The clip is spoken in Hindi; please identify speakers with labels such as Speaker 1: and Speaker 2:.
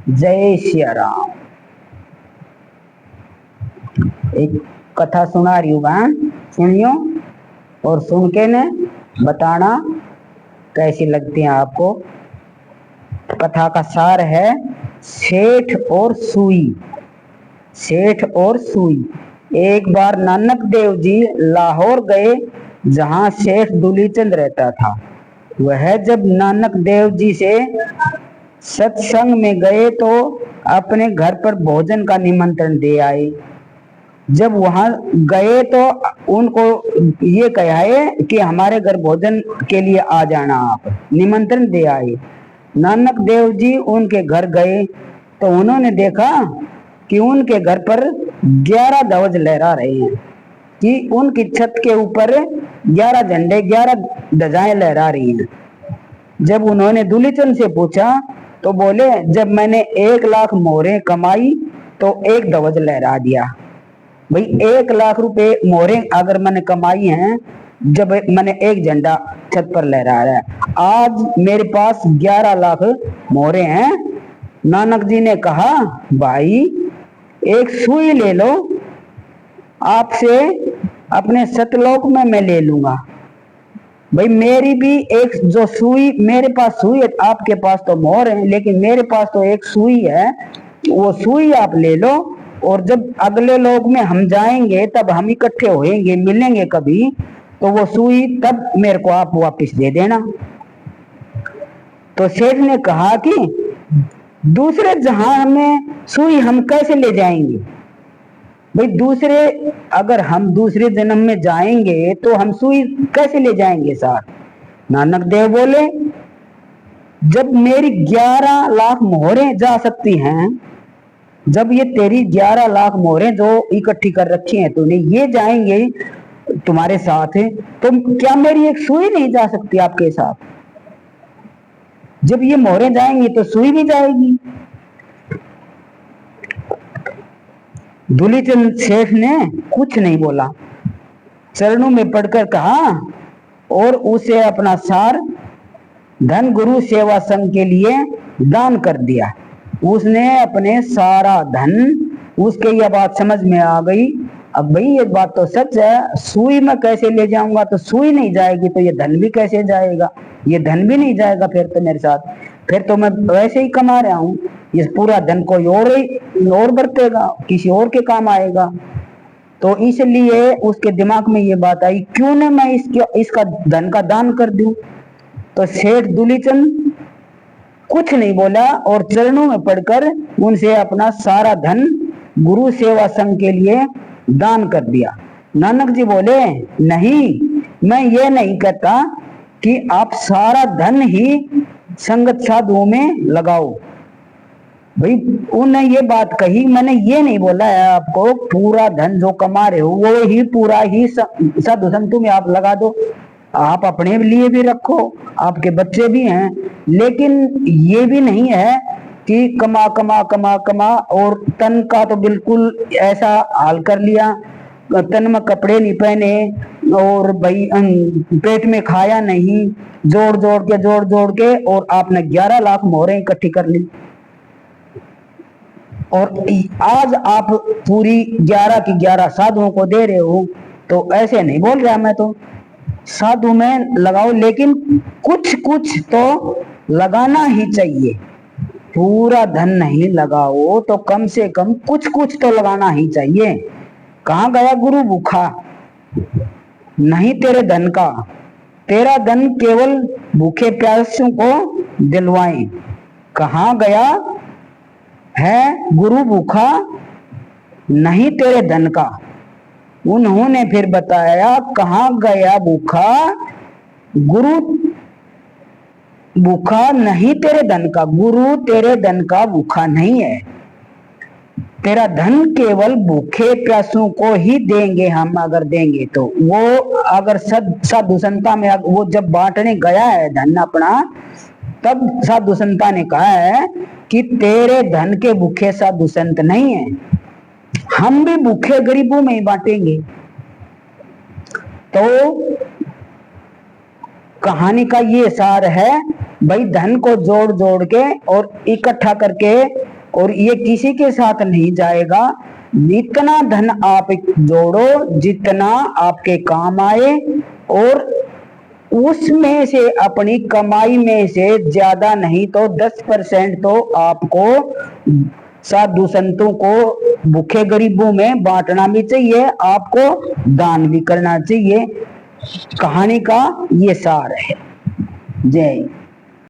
Speaker 1: जय सिया राम। एक कथा सुना रही हूँ बहन, सुनियो और सुन के ने बताना कैसी लगती है आपको। कथा का सार है सेठ और सुई। सेठ और सुई। एक बार नानक देव जी लाहौर गए, जहाँ सेठ दुलीचंद रहता था। वह जब नानक देव जी से सत्संग में गए तो अपने घर पर भोजन का निमंत्रण दे आए। जब वहां गए तो उनको ये कहा है कि हमारे घर भोजन के लिए आ जाना, आप निमंत्रण दे आए। नानक देव जी उनके घर गए तो उन्होंने देखा कि उनके घर पर 11 ध्वज लहरा रहे हैं, कि उनकी छत के ऊपर 11 झंडे 11 ध्वजाएं लहरा रही हैं। जब उन्होंने दूलीचंद से पूछा तो बोले, जब मैंने 1 लाख मोहरें कमाई तो एक ध्वज लहरा दिया। भाई 1 लाख रुपए मोहरें अगर मैंने कमाई हैं, जब मैंने एक झंडा छत पर लहरा रहा है, आज मेरे पास 11 लाख मोहरें हैं। नानक जी ने कहा, भाई एक सुई ले लो, आपसे अपने सतलोक में मैं ले लूंगा। भाई मेरी भी एक जो सुई, मेरे पास सुई है, आपके पास तो मोहर है, लेकिन मेरे पास तो एक सुई है, वो सुई आप ले लो। और जब अगले लोक में हम जाएंगे तब हम इकट्ठे होएंगे, मिलेंगे कभी, तो वो सुई तब मेरे को आप वापस दे देना। तो सेठ ने कहा कि दूसरे जहां में सुई हम कैसे ले जाएंगे? भाई दूसरे, अगर हम दूसरे जन्म में जाएंगे तो हम सुई कैसे ले जाएंगे साथ? नानक देव बोले, जब मेरी 11 लाख मोहरें जा सकती हैं, जब ये तेरी 11 लाख मोहरें जो इकट्ठी कर रखी हैं तूने, ये जाएंगे तुम्हारे साथ, तो क्या मेरी एक सुई नहीं जा सकती आपके साथ? जब ये मोहरें जाएंगी तो सुई भी जाएगी। दूलीचंद सेठ ने कुछ नहीं बोला, चरणों में पड़कर कहा और उसे अपना सार धन गुरु सेवा संघ के लिए दान कर दिया। उसने अपने सारा धन, उसके यह बात समझ में आ गई, अब भाई ये बात तो सच है, सुई में कैसे ले जाऊंगा, तो सुई नहीं जाएगी तो ये धन भी कैसे जाएगा? ये धन भी नहीं जाएगा फिर तो मेरे साथ, फिर तो मैं वैसे ही कमा रहा हूँ, ये पूरा धन कोई और बरतेगा, किसी और के काम आएगा। तो इसलिए उसके दिमाग में ये बात आई, क्यों न मैं इसका धन का दान कर दूं। तो सेठ दूलीचंद कुछ नहीं बोला और चरणों में पड़कर उनसे अपना सारा धन गुरु सेवा संघ के लिए दान कर दिया। नानक जी बोले, नहीं, मैं ये नहीं कहता कि आप सारा धन ही संगत साधुओं में लगाओ। भाई उन्हें ये बात कही, मैंने ये नहीं बोला है आपको पूरा धन जो कमा रहे हो वो ही पूरा ही साधु संतों में आप लगा दो, आप अपने लिए भी रखो, आपके बच्चे भी हैं, लेकिन ये भी नहीं है कि कमा कमा कमा कमा और तन का तो बिल्कुल ऐसा हाल कर लिया, तन में कपड़े नहीं पहने और भाई पेट में खाया नहीं, जोड़ जोड़ के और आपने 11 लाख मोहरें इकट्ठी कर ली और आज आप पूरी 11 की 11 साधुओं को दे रहे हो। तो ऐसे नहीं बोल रहा मैं, तो साधु में लगाओ, लेकिन कुछ कुछ तो लगाना ही चाहिए। पूरा धन नहीं लगाओ तो कम से कम कुछ कुछ तो लगाना ही चाहिए। कहाँ गया गुरु भूखा, नहीं तेरे धन का, तेरा धन केवल भूखे प्यासों को दिलवाए। कहाँ गया है गुरु भूखा, नहीं तेरे धन का। उन्होंने फिर बताया, कहाँ गया भूखा, गुरु भूखा नहीं तेरे धन का, गुरु तेरे धन का भूखा नहीं है। तेरा धन केवल भूखे प्यासों को ही देंगे हम, अगर देंगे तो। वो अगर साधु संता में वो जब बांटने गया है धन अपना, तब साधु संता ने कहा है कि तेरे धन के भूखे साधु संत नहीं है, हम भी भूखे गरीबों में ही बांटेंगे। तो कहानी का ये सार है, भाई धन को जोड़ जोड़ के और इकट्ठा करके और ये किसी के साथ नहीं जाएगा। इतना धन आप जोड़ो जितना आपके काम आए, और उसमें से अपनी कमाई में से ज्यादा नहीं तो 10% तो आपको साधु संतों को, भूखे गरीबों में बांटना भी चाहिए, आपको दान भी करना चाहिए। कहानी का ये सार है। जय